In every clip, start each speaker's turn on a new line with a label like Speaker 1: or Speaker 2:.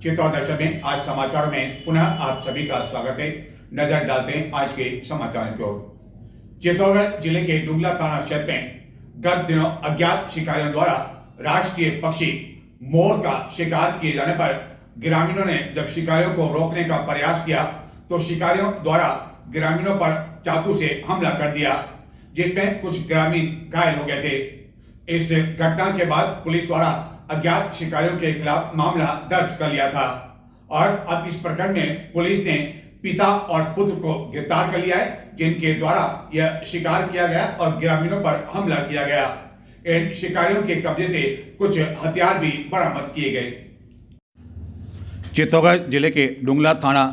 Speaker 1: चित्तौड़ दर्शन में आज समाचार में पुनः आप सभी का स्वागत है। नजर डालते हैं आज के समाचार की ओर। चित्तौड़गढ़ जिले के डुंगला थाना क्षेत्र में गत दिनों अज्ञात शिकारियों द्वारा राष्ट्रीय पक्षी मोर का शिकार किए जाने पर ग्रामीणों ने जब शिकारियों को रोकने का प्रयास किया तो शिकारियों द्वारा ग्रामीणों पर चाकू से हमला कर दिया, जिसमें कुछ ग्रामीण घायल हो गए थे। इस घटना के बाद पुलिस द्वारा अज्ञात शिकारियों के खिलाफ मामला दर्ज कर लिया था और अब इस प्रकरण में पुलिस ने पिता और पुत्र को गिरफ्तार कर लिया है, जिनके द्वारा यह शिकार किया गया और ग्रामीणों पर हमला किया गया। इन शिकारियों के कब्जे से कुछ हथियार भी बरामद किए गए।
Speaker 2: चित्तौड़गढ़ जिले के डुंगला थाना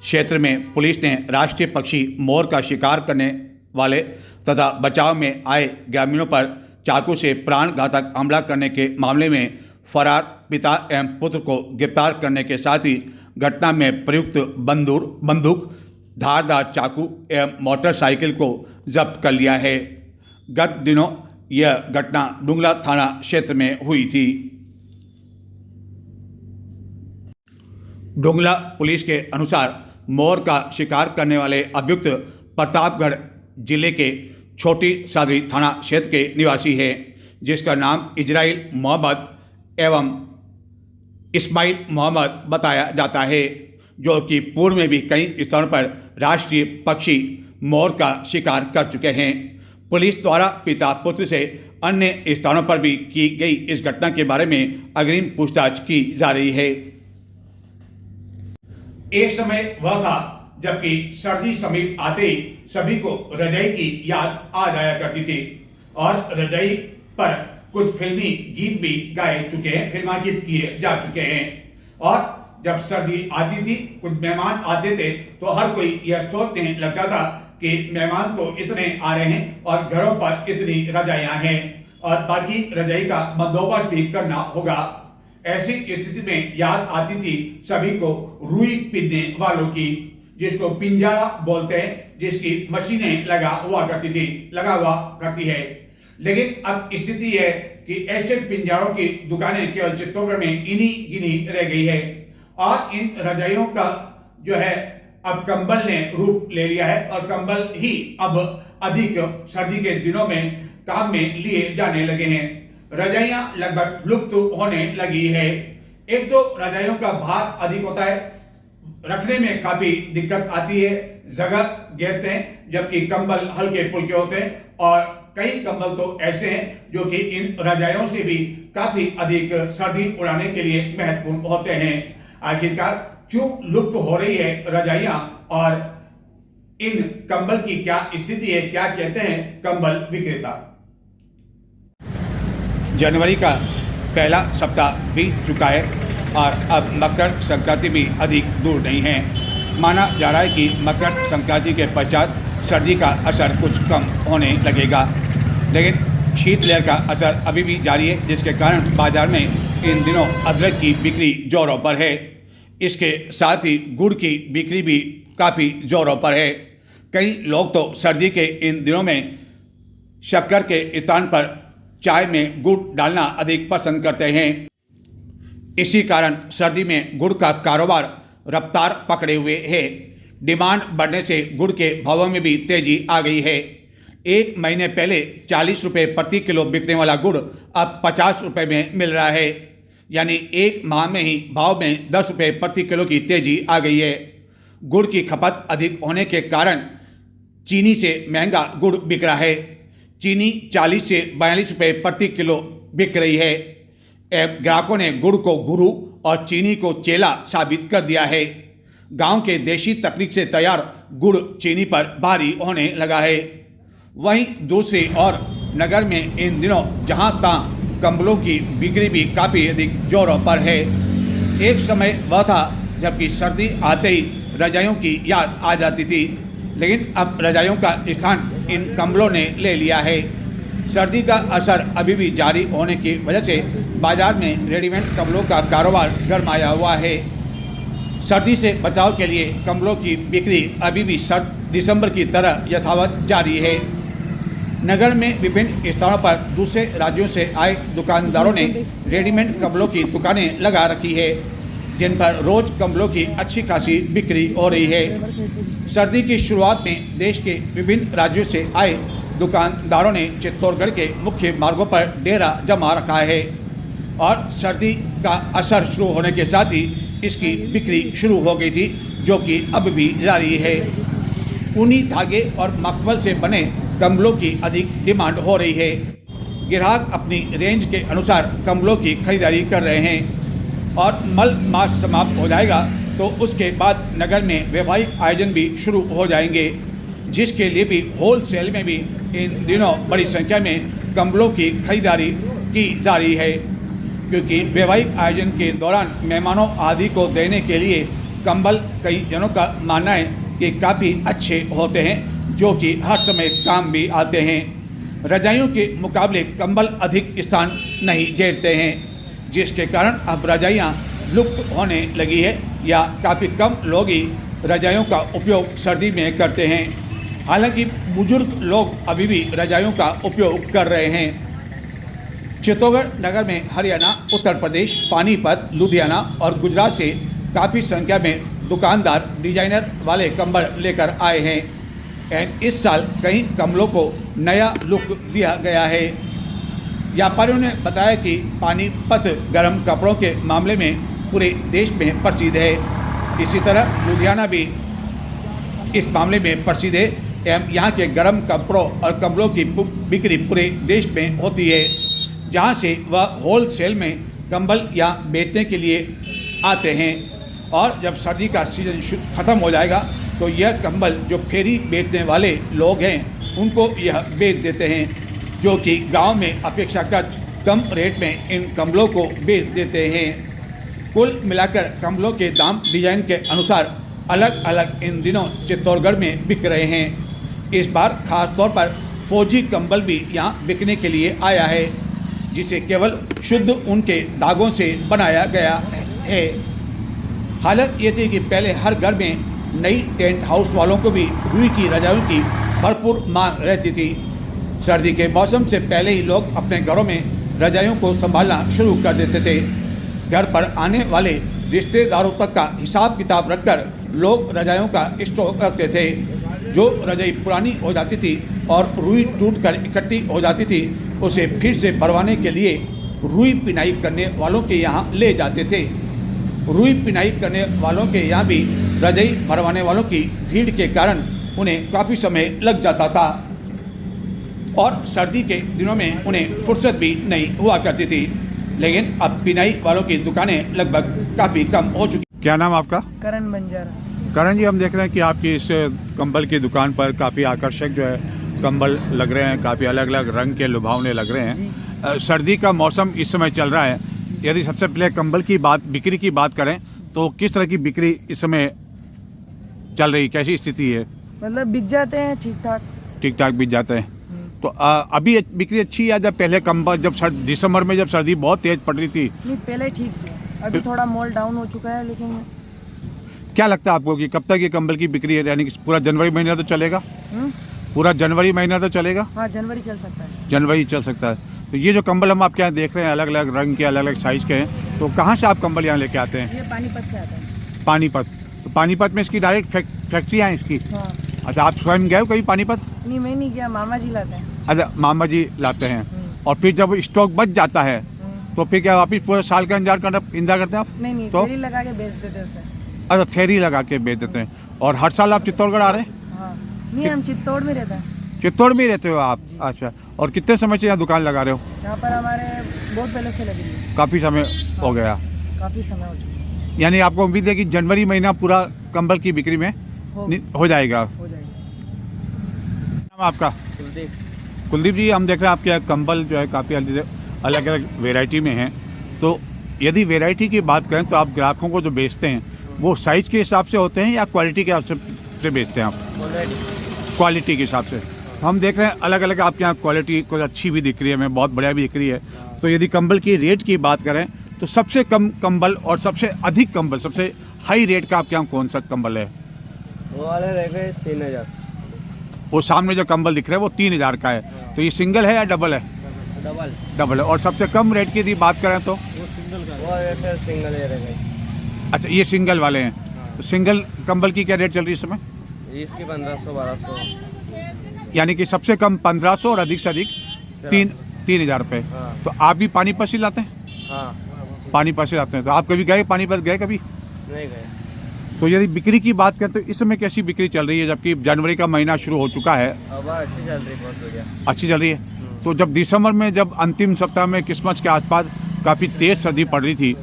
Speaker 2: क्षेत्र में पुलिस ने राष्ट्रीय पक्षी मोर का शिकार करने वाले तथा बचाव में आए ग्रामीणों पर चाकू से प्राण घातक हमला करने के मामले में फरार पिता एवं पुत्र को गिरफ्तार करने के साथ ही घटना में प्रयुक्त बंदूक, धारदार चाकू एवं मोटरसाइकिल को जब्त कर लिया है। गत दिनों यह घटना डुंगला थाना क्षेत्र में हुई थी। डुंगला पुलिस के अनुसार मोर का शिकार करने वाले अभियुक्त प्रतापगढ़ जिले के छोटी सादरी थाना क्षेत्र के निवासी है, जिसका नाम इजराइल मोहम्मद एवं इस्माइल मोहम्मद बताया जाता है, जो कि पूर्व में भी कई स्थानों पर राष्ट्रीय पक्षी मोर का शिकार कर चुके हैं। पुलिस द्वारा पिता पुत्र से अन्य स्थानों पर भी की गई इस घटना के बारे में अग्रिम पूछताछ की जा रही है।
Speaker 1: एक समय वह था जबकि सर्दी समीप आते ही सभी को रजाई की याद आ जाया करती थी और रजाई पर कुछ फिल्मी गीत भी गाए चुके हैं, फिल्मांकित किए जा चुके हैं। और जब सर्दी आती थी, कुछ मेहमान आते थे तो हर कोई यह सोचने लगता था कि मेहमान तो इतने आ रहे हैं और घरों पर इतनी रजाइयां हैं और बाकी रजाई का बंदोबस्त भी करना होगा। ऐसी स्थिति में याद आती थी सभी को रुई पिनने वालों की, जिसको पिंजरा बोलते हैं, जिसकी मशीनें लगा हुआ करती है। लेकिन अब स्थिति है कि ऐसे पिंजरों की दुकानें केवल चित्तौड़गढ़ में इन्हीं गिनी रह गई है और इन रजाइयों का जो है अब कंबल ने रूप ले लिया है और कंबल ही अब अधिक सर्दी के दिनों में काम में लिए जाने लगे हैं। रजाइयां लगभग लुप्त होने लगी है। एक तो रजाइयों का भार अधिक होता है, रखने में काफी दिक्कत आती है, जगह घेरते हैं, जबकि कंबल हल्के फुल्के होते हैं और कई कंबल तो ऐसे हैं जो कि इन रजाइयों से भी काफी अधिक सर्दी उड़ाने के लिए महत्वपूर्ण होते हैं। आखिरकार क्यों लुप्त हो रही है रजाइयां और इन कंबल की क्या स्थिति है, क्या कहते हैं कंबल विक्रेता।
Speaker 2: जनवरी का पहला सप्ताह बीत चुका है और अब मकर संक्रांति भी अधिक दूर नहीं है। माना जा रहा है कि मकर संक्रांति के पश्चात सर्दी का असर कुछ कम होने लगेगा, लेकिन शीतलहर का असर अभी भी जारी है, जिसके कारण बाजार में इन दिनों अदरक की बिक्री जोरों पर है। इसके साथ ही गुड़ की बिक्री भी काफ़ी जोरों पर है। कई लोग तो सर्दी के इन दिनों में शक्कर के स्थान पर चाय में गुड़ डालना अधिक पसंद करते हैं। इसी कारण सर्दी में गुड़ का कारोबार रफ्तार पकड़े हुए है। डिमांड बढ़ने से गुड़ के भावों में भी तेजी आ गई है। एक महीने पहले 40 रुपये प्रति किलो बिकने वाला गुड़ अब 50 रुपये में मिल रहा है, यानी एक माह में ही भाव में 10 रुपये प्रति किलो की तेजी आ गई है। गुड़ की खपत अधिक होने के कारण चीनी से महंगा गुड़ बिक रहा है। चीनी 40 से 42 रुपये प्रति किलो बिक रही है। ग्राहकों ने गुड़ को गुरु और चीनी को चेला साबित कर दिया है। गांव के देशी तकनीक से तैयार गुड़ चीनी पर भारी होने लगा है। वहीं दूसरी ओर नगर में इन दिनों जहां तहां कंबलों की बिक्री भी काफ़ी अधिक जोरों पर है। एक समय वह था जबकि सर्दी आते ही रजाइयों की याद आ जाती थी, लेकिन अब रजाइयों का स्थान इन कंबलों ने ले लिया है। सर्दी का असर अभी भी जारी होने की वजह से बाजार में रेडीमेड कंबलों का कारोबार गरमाया हुआ है। सर्दी से बचाव के लिए कंबलों की बिक्री अभी भी दिसंबर की तरह यथावत जारी है। नगर में विभिन्न स्थानों पर दूसरे राज्यों से आए दुकानदारों ने रेडीमेड कंबलों की दुकानें लगा रखी है। जिन पर रोज कंबलों की अच्छी खासी बिक्री हो रही है। सर्दी की शुरुआत में देश के विभिन्न राज्यों से आए दुकानदारों ने चित्तौड़गढ़ के मुख्य मार्गों पर डेरा जमा रखा है और सर्दी का असर शुरू होने के साथ ही इसकी बिक्री शुरू हो गई थी, जो कि अब भी जारी है। ऊनी धागे और मखमल से बने कंबलों की अधिक डिमांड हो रही है। ग्राहक अपनी रेंज के अनुसार कंबलों की खरीदारी कर रहे हैं और मल मास समाप्त हो जाएगा तो उसके बाद नगर में वैवाहिक आयोजन भी शुरू हो जाएंगे, जिसके लिए भी होलसेल में भी इन दिनों बड़ी संख्या में कंबलों की खरीदारी की जा रही है, क्योंकि वैवाहिक आयोजन के दौरान मेहमानों आदि को देने के लिए कंबल कई जनों का मानना है कि काफ़ी अच्छे होते हैं, जो कि हर समय काम भी आते हैं। रजाइयों के मुकाबले कंबल अधिक स्थान नहीं घेरते हैं, जिसके कारण अब रजाइयाँ लुप्त होने लगी है या काफ़ी कम लोग ही रजाइयों का उपयोग सर्दी में करते हैं। हालांकि बुजुर्ग लोग अभी भी रजाइयों का उपयोग कर रहे हैं। चित्तौड़गढ़ नगर में हरियाणा, उत्तर प्रदेश, पानीपत, लुधियाना और गुजरात से काफ़ी संख्या में दुकानदार डिजाइनर वाले कंबल लेकर आए हैं। इस साल कई कंबलों को नया लुक दिया गया है। व्यापारियों ने बताया कि पानीपत गर्म कपड़ों के मामले में पूरे देश में प्रसिद्ध है। इसी तरह लुधियाना भी इस मामले में प्रसिद्ध है एवं यहाँ के गर्म कपड़ों और कंबलों की बिक्री पूरे देश में होती है, जहाँ से वह होलसेल में कंबल या बेचने के लिए आते हैं और जब सर्दी का सीजन ख़त्म हो जाएगा तो यह कंबल जो फेरी बेचने वाले लोग हैं उनको यह बेच देते हैं, जो कि गांव में अपेक्षाकृत कम रेट में इन कंबलों को बेच देते हैं। कुल मिलाकर कंबलों के दाम डिजाइन के अनुसार अलग अलग इन दिनों चित्तौड़गढ़ में बिक रहे हैं। इस बार खास तौर पर फौजी कंबल भी यहाँ बिकने के लिए आया है, जिसे केवल शुद्ध ऊन के धागों से बनाया गया है। हालत ये थी कि पहले हर घर में नई टेंट हाउस वालों को भी रुई की रजाइयों की भरपूर मांग रहती थी। सर्दी के मौसम से पहले ही लोग अपने घरों में रजाइयों को संभालना शुरू कर देते थे। घर पर आने वाले रिश्तेदारों तक का हिसाब किताब रखकर लोग रजाइयों का स्टॉक रखते थे। जो रजाई पुरानी हो जाती थी और रुई टूटकर इकट्ठी हो जाती थी, उसे फिर से भरवाने के लिए रुई पिनाई करने वालों के यहाँ ले जाते थे। रुई पिनाई करने वालों के यहाँ भी रजाई भरवाने वालों की भीड़ के कारण उन्हें काफ़ी समय लग जाता था और सर्दी के दिनों में उन्हें फुर्सत भी नहीं हुआ करती थी। लेकिन अब पिनाई वालों की दुकानें लगभग काफ़ी कम हो चुकी।
Speaker 3: क्या नाम आपका?
Speaker 4: करण बंजारा।
Speaker 3: करण जी, हम देख रहे हैं कि आपकी इस कंबल की दुकान पर काफ़ी आकर्षक जो है कंबल लग रहे हैं, काफ़ी अलग अलग रंग के लुभावने लग रहे हैं। सर्दी का मौसम इस समय चल रहा है। यदि सबसे पहले कंबल की बिक्री की बात करें तो किस तरह की बिक्री इस समय चल रही, कैसी स्थिति है?
Speaker 4: मतलब बिक जाते हैं ठीक ठाक
Speaker 3: बिक जाते हैं। तो अभी बिक्री अच्छी है जब पहले कंबल दिसंबर में जब सर्दी बहुत तेज पड़ रही थी?
Speaker 4: नहीं, पहले ठीक थी, अभी थोड़ा मॉल डाउन हो चुका है। लेकिन
Speaker 3: क्या लगता है आपको कि कब तक ये कंबल की बिक्री है? यानी कि पूरा जनवरी महीना तो चलेगा? पूरा जनवरी महीना तो चलेगा?
Speaker 4: हाँ, जनवरी चल सकता है।
Speaker 3: जनवरी चल सकता है। तो ये जो कंबल हम आपके यहाँ देख रहे हैं अलग अलग रंग के, अलग अलग साइज के हैं, तो कहाँ से आप कंबल यहाँ लेके आते हैं?
Speaker 4: ये पानीपत से आता है।
Speaker 3: पानीपत? तो पानीपत में इसकी डायरेक्ट फैक्ट्रियाँ हैं इसकी?
Speaker 4: हाँ।
Speaker 3: अच्छा, आप स्वयं गए हो कहीं पानीपत?
Speaker 4: नहीं, मैं नहीं गया, मामा जी लाते हैं।
Speaker 3: अच्छा, मामा जी लाते हैं। और फिर जब स्टॉक बच जाता है तो फिर क्या वापिस पूरे साल का इंतजार करते हैं आप?
Speaker 4: नहीं,
Speaker 3: तो
Speaker 4: फेरी लगा के बेच देते हैं उसे।
Speaker 3: अच्छा, फेरी लगा के बेच देते हैं। और हर साल आप चित्तौड़गढ़ आ रहे हैं?
Speaker 4: हाँ। नहीं, हम चित्तौड़ में रहते हैं।
Speaker 3: चित्तौड़ में ही रहते हो आप? अच्छा, और कितने समय से यहाँ दुकान लगा रहे हो?
Speaker 4: यहाँ पर हमारे बहुत पहले से लगी है।
Speaker 3: काफ़ी समय हो गया?
Speaker 4: काफ़ी समय हो चुका है।
Speaker 3: यानी आपको उम्मीद है कि जनवरी महीना पूरा कंबल की बिक्री में हो जाएगा?
Speaker 4: हो जाएगा।
Speaker 3: नाम आपका? कुलदीप जी, हम देख रहे हैं आपके कंबल जो है काफ़ी अलग अलग वेराइटी में हैं। तो यदि वेराइटी की बात करें तो आप ग्राहकों को जो बेचते हैं वो साइज के हिसाब से होते हैं या क्वालिटी के हिसाब से बेचते हैं आप? क्वालिटी के हिसाब से। हम देख रहे हैं अलग अलग आपके यहाँ क्वालिटी कुछ अच्छी भी दिख रही है, हमें बहुत बढ़िया भी दिख रही है। तो यदि कंबल की रेट की बात करें तो सबसे कम कंबल और सबसे अधिक कंबल, सबसे हाई रेट का आपके यहाँ कौन सा कंबल है?
Speaker 5: वो वाले रह गए 3000।
Speaker 3: वो सामने जो कंबल दिख रहा है वो 3000 का है। तो ये सिंगल है या डबल है?
Speaker 5: डबल
Speaker 3: है। और सबसे कम रेट की यदि बात करें तो?
Speaker 5: वो सिंगल है रह गई।
Speaker 3: अच्छा, ये सिंगल वाले हैं। तो सिंगल कंबल की क्या रेट चल रही है इस समय?
Speaker 5: इसकी 1500-1200।
Speaker 3: यानी कि सबसे कम 1500 और अधिक से अधिक 3,000 रुपये।
Speaker 5: हाँ।
Speaker 3: तो आप भी पानीपत से लाते हैं?
Speaker 5: हाँ।
Speaker 3: पानीपत से लाते हैं। तो आप कभी गए पानीपत, गए कभी?
Speaker 5: नहीं गए।
Speaker 3: तो यदि बिक्री की बात करें तो इस समय कैसी बिक्री चल रही है, जबकि जनवरी का महीना शुरू हो चुका है?
Speaker 5: अब अच्छी चल रही, बहुत बढ़िया।
Speaker 3: अच्छी चल रही है। तो जब दिसंबर में, जब अंतिम सप्ताह में क्रिसमस के आसपास काफ़ी तेज़ सर्दी पड़ रही थी,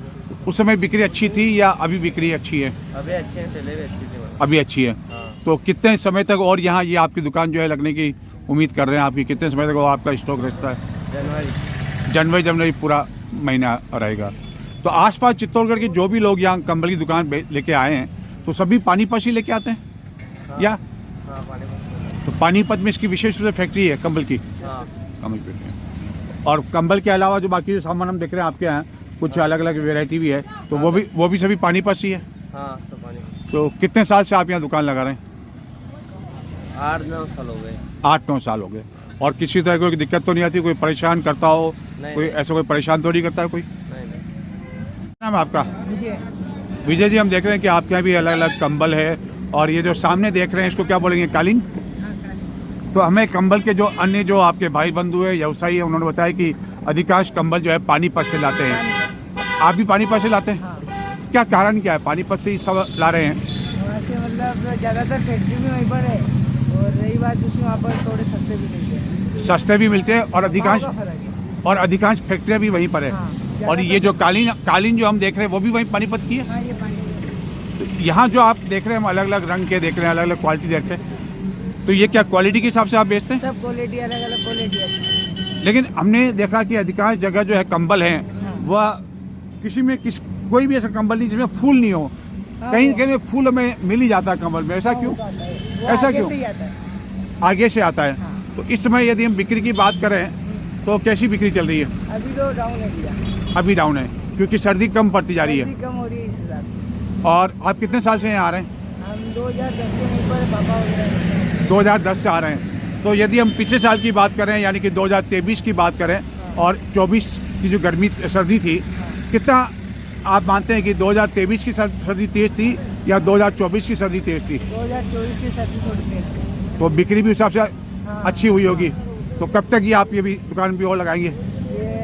Speaker 3: उस समय बिक्री अच्छी थी या अभी बिक्री अच्छी है?
Speaker 5: अभी अच्छे हैं, पहले भी अच्छी थी।
Speaker 3: अभी अच्छी है।
Speaker 5: हाँ।
Speaker 3: तो कितने समय तक और यहाँ ये आपकी दुकान जो है लगने की उम्मीद कर रहे हैं? आपकी कितने समय तक और आपका स्टॉक रहता है? जनवरी पूरा महीना रहेगा। तो आसपास चित्तौड़गढ़ के जो भी लोग यहाँ कंबल की दुकान लेके आए हैं तो सभी पानीपत से लेके आते हैं?
Speaker 5: हाँ।
Speaker 3: या
Speaker 5: हाँ, पानीपत।
Speaker 3: तो पानीपत में इसकी विशेष रूप से फैक्ट्री है कंबल की?
Speaker 5: हाँ।
Speaker 3: कंबल की फैक्ट्री है। और कंबल के अलावा जो बाकी जो सामान हम देख रहे हैं आपके यहाँ, कुछ अलग अलग वेराइटी भी है, तो वो भी सभी पानीपत से ही है?
Speaker 5: हाँ, सब पानीपत।
Speaker 3: तो कितने साल से आप यहाँ दुकान लगा रहे हैं?
Speaker 5: 8-9 साल हो गए।
Speaker 3: 8-9 साल हो गए। और किसी तरह की कोई दिक्कत तो नहीं आती? कोई परेशान करता हो?
Speaker 5: नहीं,
Speaker 3: कोई ऐसा कोई परेशान तो नहीं करता है कोई?
Speaker 5: नहीं।
Speaker 3: नाम है आपका?
Speaker 4: विजय।
Speaker 3: विजय जी, हम देख रहे हैं कि आपके यहाँ भी अलग अलग कंबल है, और ये जो सामने देख रहे हैं इसको क्या बोलेंगे, कालीन? तो हमें कंबल के जो अन्य जो आपके भाई बंधु है, व्यवसायी है, उन्होंने बताया कि अधिकांश कंबल जो है पानीपत से लाते हैं। आप भी पानीपत से लाते हैं? क्या कारण क्या है, पानीपत से ही सब ला रहे हैं?
Speaker 4: वहाँ से मतलब ज़्यादातर फैक्ट्री भी वहीं पर है, और रही बात दूसरी, वहाँ पर थोड़े सस्ते भी मिलते हैं।
Speaker 3: सस्ते भी मिलते हैं, और अधिकांश फैक्ट्रियाँ भी वहीं पर है।
Speaker 4: हाँ,
Speaker 3: और ये जो कालीन जो हम देख रहे हैं वो भी वहीं पानीपत की है?
Speaker 4: हाँ, ये पानी।
Speaker 3: तो यहाँ जो आप देख रहे हैं, हम अलग अलग रंग के देख रहे हैं, अलग अलग क्वालिटी देख रहे हैं, तो ये क्या क्वालिटी के हिसाब से आप बेचते हैं?
Speaker 4: सब क्वालिटी अलग अलग क्वालिटी है।
Speaker 3: लेकिन हमने देखा कि अधिकांश जगह जो है कंबल हैं वह कोई भी ऐसा कंबल नहीं जिसमें फूल नहीं हो। कहीं कहीं फूल हमें मिल ही जाता है कंबल में, ऐसा क्यों? ऐसा क्यों? आगे से आता है। तो इस समय यदि हम बिक्री की बात करें तो कैसी बिक्री चल रही है?
Speaker 4: अभी तो डाउन है भैया।
Speaker 3: अभी डाउन है क्योंकि सर्दी कम पड़ती जा रही है।
Speaker 4: कम हो रही है इस हिसाब से।
Speaker 3: और आप कितने साल से यहाँ आ रहे हैं?
Speaker 4: हम 2010 के ऊपर पापा वगैरह
Speaker 3: 2010 से आ रहे हैं। तो यदि हम पिछले साल की बात करें, यानी कि 2023 की बात करें, और 24 की जो सर्दी थी, कितना आप मानते हैं कि 2023 की सर्दी तेज थी या 2024 की सर्दी तेज थी?
Speaker 4: 2024 की सर्दी थोड़ी तेज थी।
Speaker 3: तो बिक्री भी उस हिसाब से अच्छी हुई होगी। तो कब तक ये आप ये भी दुकान भी और लगाएंगे?
Speaker 4: ये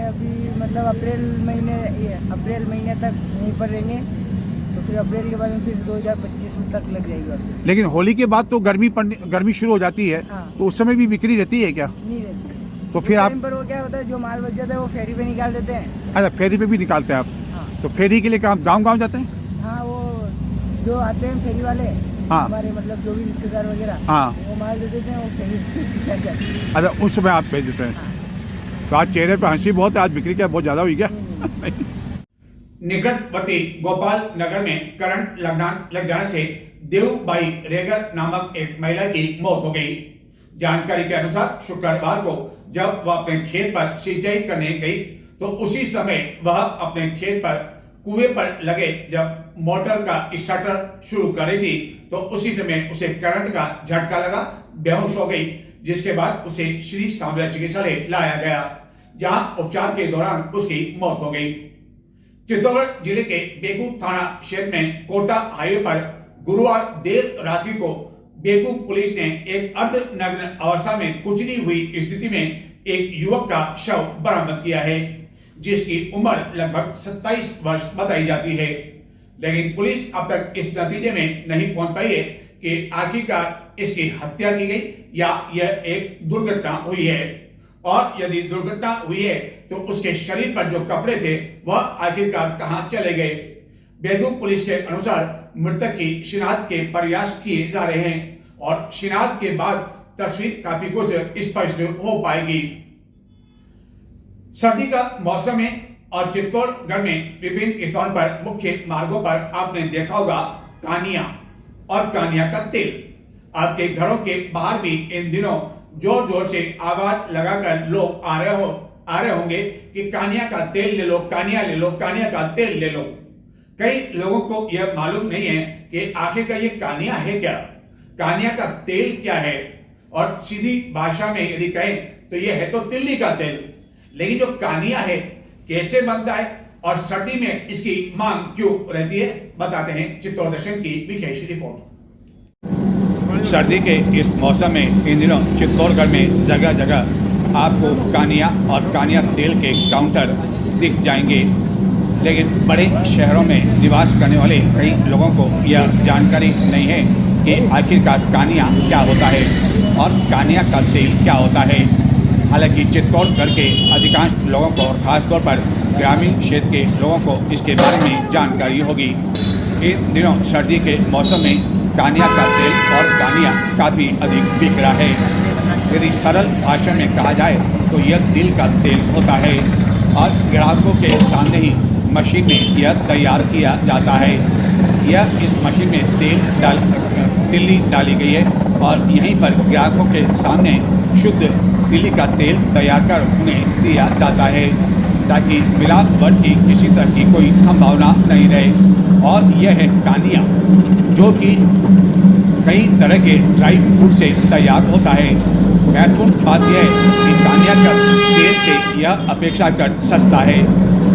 Speaker 4: अभी मतलब अप्रैल महीने तक यहीं पर रहेंगे, तो फिर अप्रैल के बाद में फिर 2025 तक लग जाएगी वापस।
Speaker 3: लेकिन होली के बाद तो गर्मी शुरू हो जाती है,
Speaker 4: हाँ।
Speaker 3: तो उस समय भी बिक्री रहती है क्या?
Speaker 4: नहीं रहती।
Speaker 3: तो फिर आप
Speaker 4: पर वो क्या होता है, जो माल बच जाता है वो फेरी पे निकाल देते हैं।
Speaker 3: अच्छा, फेरी पे भी निकालते हैं आप?
Speaker 4: हाँ।
Speaker 3: तो फेरी के लिए काम गाँव जाते हैं?
Speaker 4: हाँ, वो जो आते हैं फेरी वाले,
Speaker 3: हाँ।
Speaker 4: हमारे मतलब जो भी रिश्तेदार वगैरह,
Speaker 3: हाँ। वो
Speaker 4: माल दे देते हैं, वो फेरी जाते हैं।
Speaker 3: अच्छा, उस समय आप भेज देते हैं। तो आज चेहरे पर हंसी बहुत है, आज बिक्री क्या बहुत ज़्यादा हुई क्या?
Speaker 1: निकटवर्ती गोपाल नगर में करंट लग जाने से देवबाई रेगर नामक एक महिला की मौत हो गई। जानकारी के अनुसार शुक्रवार को जब वह अपने खेत पर सिंचाई करने गई तो उसी समय वह अपने खेत पर कुएं पर लगे जब मोटर का स्टार्टर शुरू कर रही थी तो उसी समय उसे करंट का झटका लगा, बेहोश हो गई, जिसके बाद उसे श्री सांवलिया चिकित्सालय लाया गया, जहां उपचार के दौरान उसकी मौत हो गई। चित्तौड़गढ़ जिले के बेगू थाना क्षेत्र में कोटा हाईवे पर गुरुवार देर रात्रि को बेगू पुलिस ने एक अर्धनग्न अवस्था में कुचली हुई स्थिति में एक युवक का शव बरामद किया है, जिसकी उम्र लगभग 27 वर्ष बताई जाती है। लेकिन पुलिस अब तक इस नतीजे में नहीं पहुंच पाई है कि आखिरकार इसकी हत्या की गई या यह एक दुर्घटना हुई है, और यदि दुर्घटना हुई है तो उसके शरीर पर जो कपड़े थे वह आखिरकार कहां चले गए। बेगू पुलिस के अनुसार मृतक की शिनाख्त के प्रयास किए जा रहे हैं और शिनाख्त के बाद तस्वीर काफी कुछ स्पष्ट हो पाएगी। सर्दी का मौसम है और चित्तौड़गढ़ में विभिन्न स्थानों पर मुख्य मार्गों पर आपने देखा होगा कानिया और कानिया का तेल। आपके घरों के बाहर भी इन दिनों जोर जोर से आवाज लगाकर लोग आ रहे होंगे कि कानिया का तेल ले लो, कानिया ले लो, कानिया का तेल ले लो। कई लोगों को यह मालूम नहीं है कि आखिरकार ये कानिया है क्या, कानिया का तेल क्या है, और सीधी भाषा में यदि कहें तो यह है तो तिल्ली का तेल। लेकिन जो कानिया है कैसे बनता है और सर्दी में इसकी मांग क्यों रहती है, बताते हैं चित्तौड़ दर्शन की विशेष रिपोर्ट।
Speaker 2: सर्दी के इस मौसम में इन दिनों चित्तौड़गढ़ में जगह जगह आपको कानिया और कानिया तेल के काउंटर दिख जाएंगे, लेकिन बड़े शहरों में निवास करने वाले कई लोगों को यह जानकारी नहीं है कि आखिरकार कानिया क्या होता है और कानिया का तेल क्या होता है। हालांकि चित्तौड़गढ़ के अधिकांश लोगों को और खासतौर पर ग्रामीण क्षेत्र के लोगों को इसके बारे में जानकारी होगी। इन दिनों सर्दी के मौसम में कानिया का तेल और कानिया काफ़ी अधिक बिक रहा है। यदि सरल भाषा में कहा जाए तो यह तिल का तेल होता है और ग्राहकों के सामने ही मशीन में यह तैयार किया जाता है। यह इस मशीन में तिल्ली डाली गई है और यहीं पर ग्राहकों के सामने शुद्ध तिल्ली का तेल तैयार कर उन्हें दिया जाता है ताकि मिलावट की किसी तरह की कोई संभावना नहीं रहे। और यह है कानिया, जो कि कई तरह के ड्राई फ्रूट से तैयार होता है। महत्वपूर्ण बात यह है कि कानिया का तेल से यह अपेक्षाकृत सस्ता है,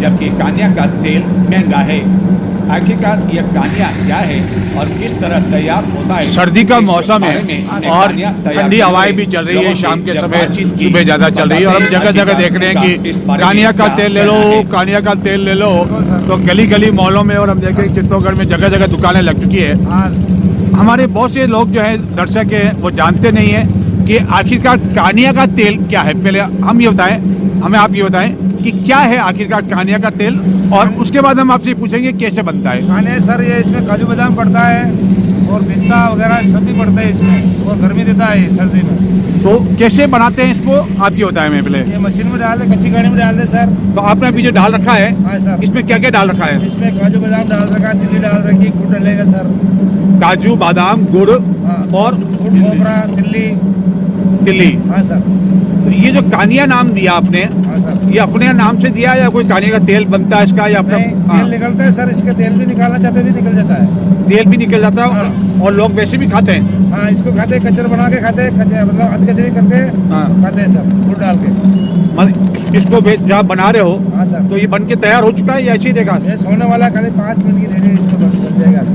Speaker 2: जबकि कानिया का तेल महंगा है। आखिरकार यह कानिया क्या है और किस तरह तैयार होता है।
Speaker 3: सर्दी का मौसम है और ठंडी हवाएं भी चल रही है, शाम के समय सुबह ज़्यादा चल रही है और हम जगह जगह देख रहे हैं कि कानिया का तेल ले लो, कानिया का तेल ले लो। तो गली गली मॉलों में और हम देख रहे हैं चित्तौड़गढ़ में जगह जगह दुकानें लग चुकी है। हमारे बहुत से लोग जो है दर्शक है वो जानते नहीं है कि आखिरकार कानिया का तेल क्या है। पहले हम ये बताएं, हमें आप ये बताएं कि क्या है आखिरकार कानिया का तेल, और उसके बाद हम आपसे पूछेंगे कैसे बनता है।
Speaker 6: कानिया सर, ये इसमें काजू बादाम पड़ता है और पिस्ता वगैरह सब भी पड़ता है इसमें, और गर्मी देता है सर्दी में।
Speaker 3: तो कैसे बनाते हैं इसको आप ये बताएं मैं पहले।
Speaker 6: ये मशीन में डाल दे, कच्ची गाड़ी में डाल दे सर।
Speaker 3: तो आपने अभी जो डाल रखा है,
Speaker 6: हाँ सर,
Speaker 3: इसमें क्या क्या डाल रखा है।
Speaker 6: इसमें काजू बादाम डाल रखा है, तिल्ली डाल रखी, गुड़ डलेगा सर।
Speaker 3: काजू बादाम गुड़
Speaker 6: हाँ,
Speaker 3: और
Speaker 6: गुड़ खोपरा
Speaker 3: तिल्ली।
Speaker 6: हाँ सर।
Speaker 3: तो ये जो कानिया नाम दिया आपने,
Speaker 6: हाँ सर।
Speaker 3: ये अपने नाम से दिया या कोई कानिया का तेल बनता है इसका, या अपना
Speaker 6: तेल निकलता है सर, इसका तेल भी निकालना चाहते भी निकल जाता है।
Speaker 3: तेल भी निकल जाता है
Speaker 6: हाँ।
Speaker 3: और लोग वैसे भी खाते हैं।
Speaker 6: हाँ, इसको खाते हैं, कचर बना के खाते हैं, मतलब अध कचरी करके
Speaker 3: हाँ।
Speaker 6: खाते हैं सर, गुड़ डाल के।
Speaker 3: मतलब इसको जहाँ बना रहे हो
Speaker 6: हाँ सर।
Speaker 3: तो ये बन के तैयार हो चुका है या ऐसे ही देगा।
Speaker 6: ये सोने वाला खाली 5 मिनट की देरी इसमें बन जाएगा।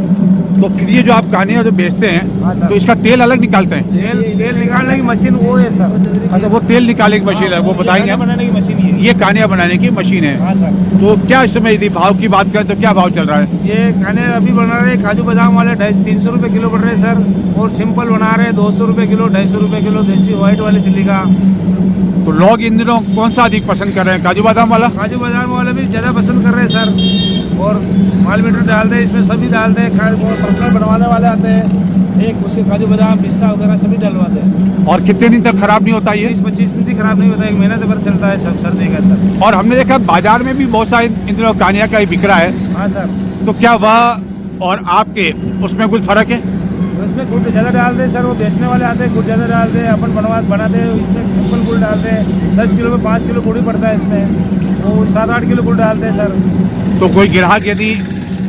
Speaker 3: तो फिर ये जो आप कानिया जो बेचते हैं,
Speaker 6: हाँ सर।
Speaker 3: तो इसका तेल अलग निकालते हैं।
Speaker 6: तेल निकालने की मशीन वो है सर।
Speaker 3: अच्छा, वो तेल निकालने की मशीन है, वो बताएंगे हम।
Speaker 6: बनाने की मशीन
Speaker 3: ये कानिया बनाने की मशीन है।
Speaker 6: हाँ सर।
Speaker 3: तो क्या इस समय यदि भाव की बात करें तो क्या भाव चल रहा है।
Speaker 6: ये खाने अभी बना रहे काजू बादाम वाले 350 रुपये किलो पड़ रहे हैं सर, और सिंपल बना रहे 200 रुपये किलो, 250 रुपये किलो देसी व्हाइट वाली दिल्ली का।
Speaker 3: तो लोग इन दिनों कौन सा अधिक पसंद कर रहे हैं, काजू बादाम वाला।
Speaker 6: काजू बादाम वाले भी ज़्यादा पसंद कर रहे हैं सर, और माल मीटर डाल दे, इसमें सभी डाल दे, पर्सनल बनवाने वाले आते हैं, एक उसके काजू बादाम पिस्ता वगैरह सभी डलवाते हैं।
Speaker 3: और कितने दिन तक खराब नहीं होता ये।
Speaker 6: 20-25 दिन तक खराब नहीं होता, 1 महीने तक चलता है सब सर्दी के अंदर।
Speaker 3: और हमने देखा बाजार में भी बहुत सारे इन दिनों कानिया का ही बिक रहा है।
Speaker 6: हाँ सर।
Speaker 3: तो क्या वह और आपके उसमें कुछ फर्क है।
Speaker 6: उसमें गुड़ ज़्यादा डाल दे सर, वो बेचने वाले आते हैं गुड़ ज़्यादा डाल दे, अपन बनाते हैं इसमें सिंपल गुड़ डालते हैं। 10 किलो में 5 किलो गुड़ ही पड़ता है इसमें, वो 7-8 किलो गुड़ डालते हैं सर।
Speaker 3: तो कोई ग्राहक यदि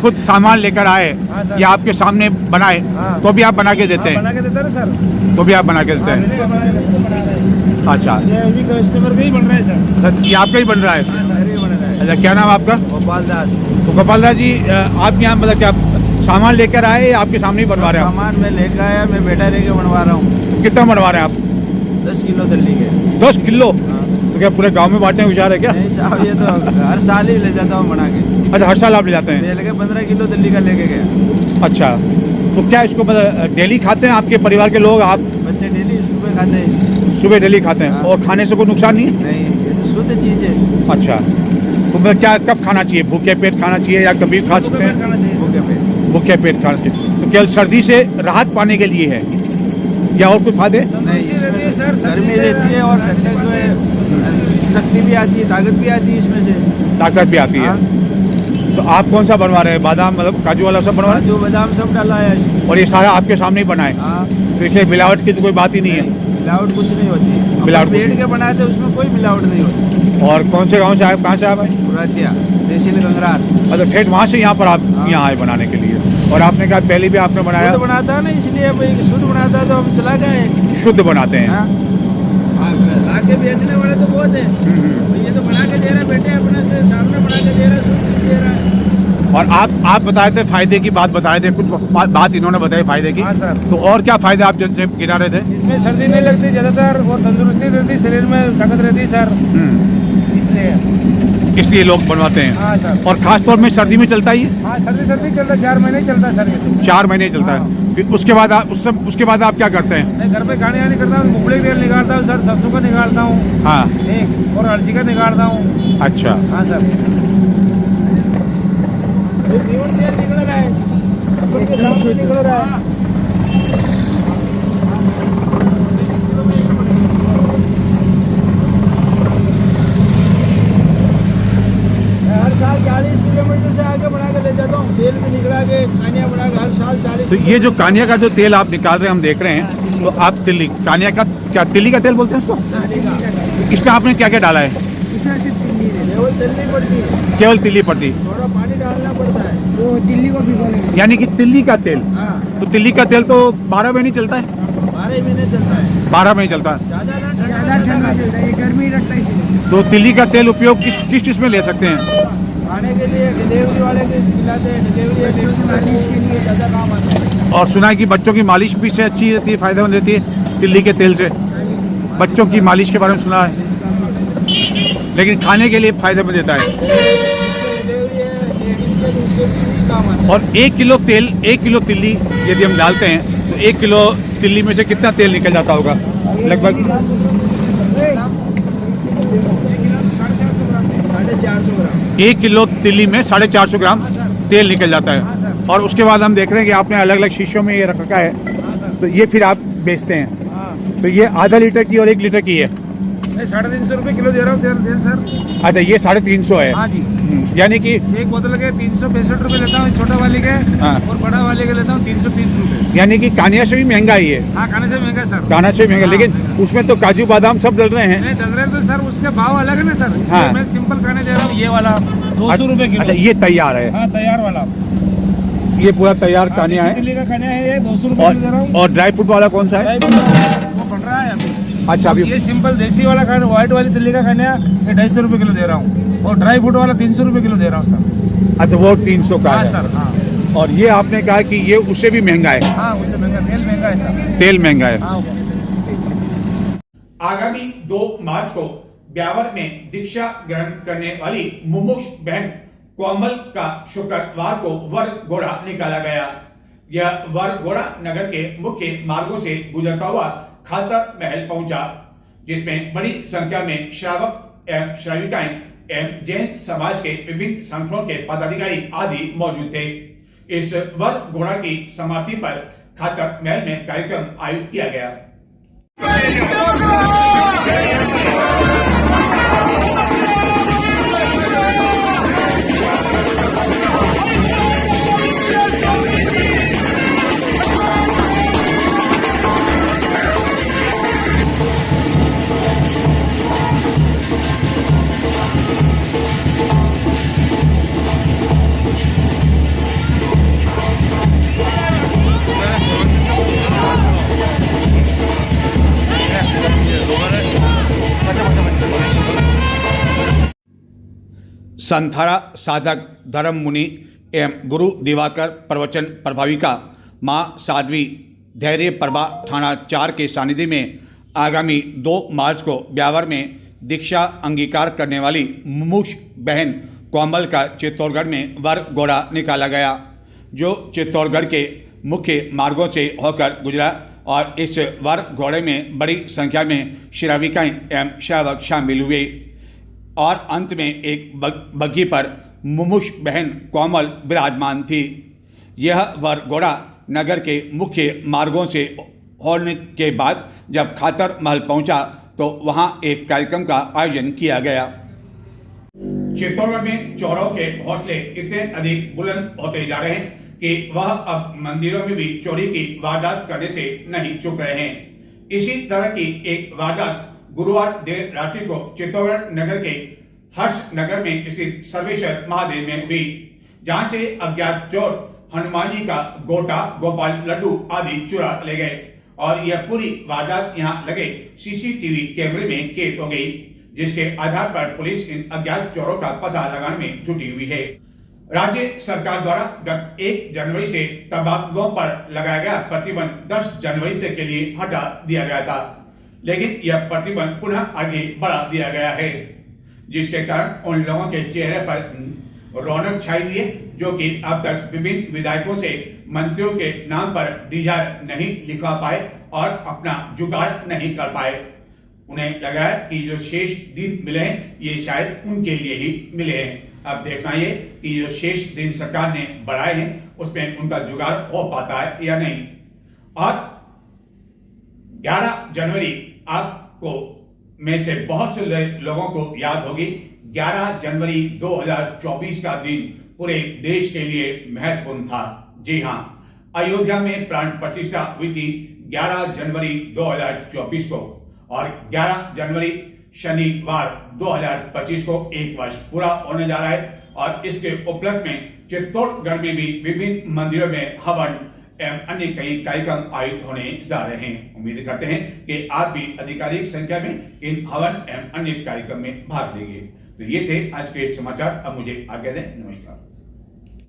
Speaker 3: खुद सामान लेकर आए
Speaker 6: हाँ सर।
Speaker 3: या आपके सामने बनाए
Speaker 6: हाँ।
Speaker 3: तो भी आप बना के देते
Speaker 6: हाँ,
Speaker 3: हैं।
Speaker 6: बना के देते हैं सर।
Speaker 3: तो भी आप बना के देते
Speaker 6: हाँ,
Speaker 3: हैं।
Speaker 6: मिलेगा, बना के देते हैं, बना रहे हैं।
Speaker 3: अच्छा,
Speaker 6: ये अभी कस्टमर का ही बन रहा है सर।
Speaker 3: अच्छा, ये आपका ही बन रहा है।
Speaker 6: हाँ सर, ये बन रहा है।
Speaker 3: अच्छा, क्या नाम आपका।
Speaker 5: गोपाल दास।
Speaker 3: तो गोपाल दास जी, आप यहाँ मतलब क्या सामान लेकर आए या आपके सामने ही बनवा रहे हैं
Speaker 5: सामान मैं लेकर आया, मैं बेटा लेके बनवा रहा हूँ।
Speaker 3: आप। कितना बनवा रहे हैं आप।
Speaker 5: 10 किलो दिल्ली के।
Speaker 3: 10 किलो।
Speaker 5: हाँ।
Speaker 3: तो क्या पूरे गांव में बांटने विचार है क्या।
Speaker 5: नहीं साहब, ये तो हर साल ही ले जाता हूँ बना के।
Speaker 3: अच्छा, हर साल आप ले जाते हैं।
Speaker 5: मैं लेके 15 किलो दिल्ली का लेके गया।
Speaker 3: अच्छा, तो क्या इसको मतलब डेली खाते हैं आपके परिवार के लोग। आप
Speaker 5: बच्चे डेली सुबह खाते हैं।
Speaker 3: सुबह डेली खाते हैं।
Speaker 5: हाँ।
Speaker 3: और खाने से कोई नुकसान नहीं है।
Speaker 5: नहीं, ये तो शुद्ध चीज़ है।
Speaker 3: अच्छा, तो मतलब क्या कब खाना चाहिए, भूखे पेट खाना चाहिए या कभी खा सकते हैं।
Speaker 6: खाना चाहिए।
Speaker 5: भूखे पे।
Speaker 3: भूखे पेट खाना चाहिए। तो केवल सर्दी से राहत पाने के लिए है या और कोई फायदे।
Speaker 5: नहीं, इसमें
Speaker 6: रहती है सर,
Speaker 5: तो
Speaker 6: सर्दी
Speaker 5: गर्मी
Speaker 6: से
Speaker 5: रहती है और ठंडक जो है शक्ति भी आती है, ताकत भी आती है इसमें से।
Speaker 3: ताकत भी आती है।
Speaker 5: हाँ।
Speaker 3: तो आप कौन सा बनवा रहे हैं, बादाम मतलब काजू वाला सब बनवा रहे
Speaker 5: काजू बादाम सब डाला है इसमें।
Speaker 3: हैं। और ये सारा आपके सामने ही बना है,
Speaker 5: हाँ।
Speaker 3: तो इसलिए मिलावट की तो कोई बात ही नहीं है।
Speaker 5: मिलावट कुछ नहीं होती है।
Speaker 3: मिलावट
Speaker 5: पेड़ के बनाए थे उसमें कोई मिलावट नहीं होती।
Speaker 3: और कौन से गांव से आए, कहाँ से आप आए।
Speaker 5: पुरातिया तहसील गंगरार।
Speaker 3: अच्छा, ठेठ वहाँ से यहाँ पर आप
Speaker 5: हाँ।
Speaker 3: यहाँ आए बनाने के लिए। और आपने कहा पहले भी आपने बनाया।
Speaker 5: शुद्ध बनाता है ना, इसलिए अब शुद्ध बनाता है तो हम चला गए।
Speaker 3: शुद्ध बनाते हैं।
Speaker 5: हाँ। लाख आगे बेचने वाले तो बहुत है, ये तो बना के दे रहा है, बेटे अपने से सामने बना के दे रहा है, सब दे रहा है।
Speaker 3: और आप बताए थे फायदे की बात बताए थे, कुछ बात इन्होंने बताई फायदे की।
Speaker 6: हाँ सर।
Speaker 3: तो और क्या फायदे आप जैसे गिरा रहे थे?
Speaker 6: इसमें सर्दी नहीं लगती ज़्यादातर और तंदुरुस्ती रहती, शरीर में ताकत रहती है सर,
Speaker 3: इसलिए लोग बनवाते हैं।
Speaker 6: हाँ सर।
Speaker 3: और खास तौर में सर्दी में चलता ही है?
Speaker 6: हाँ सर्दी चलता है, 4 महीने चलता है सर ये तो।
Speaker 3: 4 महीने चलता है। फिर उसके बाद आप क्या करते हैं?
Speaker 6: मैं घर पे खाने आने करता हूँ, मूंगफली का तेल निकालता हूँ सर, सरसों का निकालता हूँ,
Speaker 3: हाँ।
Speaker 6: एक और अलसी का निकालता हूँ।
Speaker 3: अच्छा।
Speaker 6: हाँ सर।
Speaker 5: ये प्योर तेल निकल रहा है, अपन के सामने निकल रहा है। मैं हर साल 40 किलोमीटर से आगे बढ़ा के ले जाता हूँ, तेल भी निकला के कानिया बना के हर साल 40।
Speaker 3: तो ये जो कानिया का जो तेल आप निकाल रहे हैं, हम देख रहे हैं, तो आप कानिया का क्या तिल्ली का तेल बोलते हैं इसको? इसमें आपने क्या क्या डाला है?
Speaker 5: इसमें सिर्फ तिल्ली है, केवल तिल्ली पड़ती है,
Speaker 3: केवल तिल्ली पड़ती,
Speaker 5: थोड़ा पानी डालना पड़ता है।
Speaker 4: वो दिल्ली को भिगोने
Speaker 3: यानी कि तिल्ली का तेल।
Speaker 5: हाँ,
Speaker 3: तो तिल्ली का तेल तो 12 महीने चलता है?
Speaker 5: 12 महीने चलता है,
Speaker 3: 12 महीने चलता है।
Speaker 5: ज़्यादा ना
Speaker 4: ज़्यादा ठंडा चलता है, ये गर्मी रखता है इसलिए।
Speaker 3: तो तिल्ली का तेल उपयोग किस चीज़ में ले सकते हैं?
Speaker 5: खाने के लिए डिलीवरी वाले के खिलाते हैं, डिलीवरी मालिश के लिए ज़्यादा काम आता है।
Speaker 3: और सुना है कि बच्चों की मालिश भी से अच्छी रहती है, फायदेमंद रहती है तिल्ली के तेल से। बच्चों की मालिश के बारे में सुना है, लेकिन खाने के लिए फायदेमंद देता है।
Speaker 5: डिलीवरी है लेडीज़ के, तो उसके भी काम आता है।
Speaker 3: और 1 किलो तिल्ली यदि हम डालते हैं तो 1 किलो तिल्ली में से कितना तेल निकल जाता होगा लगभग?
Speaker 5: 450 ग्राम।
Speaker 3: 1 किलो तिल्ली में 450 ग्राम तेल निकल जाता है। और उसके बाद हम देख रहे हैं कि आपने अलग अलग शीशों में ये रख रखा है, तो ये फिर आप बेचते हैं। तो ये आधा लीटर की और 1 लीटर की है।
Speaker 6: मैं 350 रुपये किलो दे रहा हूँ तेल सर।
Speaker 3: अच्छा, ये 350 है।
Speaker 6: हाँ जी।
Speaker 3: यानी कि
Speaker 6: एक बोतल के 365 रुपये लेता हूँ छोटा वाले के,
Speaker 3: हाँ।
Speaker 6: और बड़ा वाले के लेता हूँ 330 रुपये।
Speaker 3: यानी कि कानिया से भी महंगा ही है।
Speaker 6: हाँ, खाने से महंगा सर।
Speaker 3: कानिया से महंगा,
Speaker 6: हाँ,
Speaker 3: लेकिन
Speaker 6: महंगा।
Speaker 3: उसमें तो काजू बादाम सब डल रहे हैं।
Speaker 6: नहीं डल रहे तो सर उसके भाव अलग है ना सर। इसलिए
Speaker 3: हाँ।
Speaker 6: मैं सिंपल खाने दे रहा हूँ, ये वाला 200 रुपये किलो।
Speaker 3: अच्छा, ये तैयार है,
Speaker 6: हाँ तैयार वाला।
Speaker 3: ये पूरा तैयार कानिया है।
Speaker 6: दिल्ली का खाना है, ये 200 रुपये किलो दे रहा हूँ।
Speaker 3: और ड्राई फ्रूट वाला कौन सा है?
Speaker 6: वो बन रहा है अभी।
Speaker 3: अच्छा, अभी
Speaker 6: ये सिंपल देसी वाला खाना, व्हाइट वाली दिल्ली का खाना है, ये 250 रुपये किलो दे रहा हूँ, और ड्राई फ्रूट वाला 300 रुपये किलो दे रहा हूँ सर।
Speaker 3: अच्छा, वो 300 का
Speaker 6: हाँ
Speaker 3: है।
Speaker 6: सर। हाँ
Speaker 3: और ये आपने कहा कि ये उससे भी महंगा है,
Speaker 6: हाँ, उससे महंगा, तेल महंगा है सर।
Speaker 3: तेल महंगा है।
Speaker 6: हाँ।
Speaker 1: आगामी 2 मार्च को ब्यावर में दीक्षा ग्रहण करने वाली मुमुक्ष बहन कोमल का शुक्रवार को वर घोड़ा निकाला गया। यह वर घोड़ा नगर के मुख्य मार्गों से गुजरता हुआ खातर महल पहुंचा, जिसमें बड़ी संख्या में श्रावक एवं श्राविकाएं एवं जैन समाज के विभिन्न संगठनों के पदाधिकारी आदि मौजूद थे। इस वर घोड़ा की समाप्ति पर खातर महल में कार्यक्रम आयोजित किया गया।
Speaker 2: संथारा साधक धर्म मुनि एवं गुरु दिवाकर प्रवचन प्रभाविका माँ साध्वी धैर्य प्रभा थाना 4 के सानिध्य में आगामी 2 मार्च को ब्यावर में दीक्षा अंगीकार करने वाली मुमुक्ष बहन कोमल का चित्तौड़गढ़ में वर घोड़ा निकाला गया, जो चित्तौड़गढ़ के मुख्य मार्गों से होकर गुजरा। और इस वर घोड़े में बड़ी संख्या में श्राविकाएं एवं श्रावक शामिल हुए और अंत में एक बग्घी पर मुमुक्ष बहन कोमल विराजमान थी। यह वर घोड़ा नगर के मुख्य मार्गों से होने के बाद जब खातर महल पहुंचा तो वहां एक कार्यक्रम का आयोजन किया गया। चित्तौड़गढ़ में चोरों के हौसले इतने अधिक बुलंद होते जा रहे हैं कि वह अब मंदिरों में भी चोरी की वारदात करने से नहीं चूक रहे हैं। इसी तरह की एक वारदात गुरुवार देर रात्रि को चित्तौड़गढ़ नगर के हर्ष नगर में स्थित सर्वेश्वर महादेव में हुई, जहां से अज्ञात चोर हनुमान जी का गोटा, गोपाल लड्डू आदि चुरा ले गए
Speaker 1: और यह पूरी वारदात यहाँ लगे सीसीटीवी कैमरे में कैद हो गई, जिसके आधार पर पुलिस इन अज्ञात चोरों का पता लगाने में जुटी हुई है। राज्य सरकार द्वारा गत 1 जनवरी से तंबाकुओं पर लगाया गया प्रतिबंध 10 जनवरी तक के लिए हटा दिया गया था, लेकिन यह प्रतिबंध पुनः आगे बढ़ा दिया गया है, जिसके कारण उन लोगों के चेहरे पर रौनक छाई हुई है जो कि अब तक विभिन्न विधायकों से मंत्रियों के नाम पर डिजायर नहीं लिखवा पाए और अपना जुगाड़ नहीं कर पाए। उन्हें लगा है कि जो शेष दिन मिले हैं ये शायद उनके लिए ही मिले हैं। अब देखना ये कि जो शेष दिन सरकार ने बढ़ाए हैं उसमें उनका जुगाड़ हो पाता है या नहीं। और 11 जनवरी आपको में से बहुत से लोगों को याद होगी, 11 जनवरी 2024 का दिन पूरे देश के लिए महत्वपूर्ण था। जी हां, अयोध्या में प्राण प्रतिष्ठा हुई थी 11 जनवरी 2024 को और 11 जनवरी शनिवार 2025 को 1 वर्ष पूरा होने जा रहा है। और इसके उपलक्ष्य में चित्तौड़गढ़ में भी विभिन्न मंदिरों में हवन एवं अन्य कई कार्यक्रम आयोजित होने जा रहे हैं। उम्मीद करते हैं कि आप भी अधिकाधिक संख्या में इन हवन एवं अन्य कार्यक्रम में भाग लेंगे। तो ये थे आज के समाचार। अब मुझे आज्ञा दें। नमस्कार।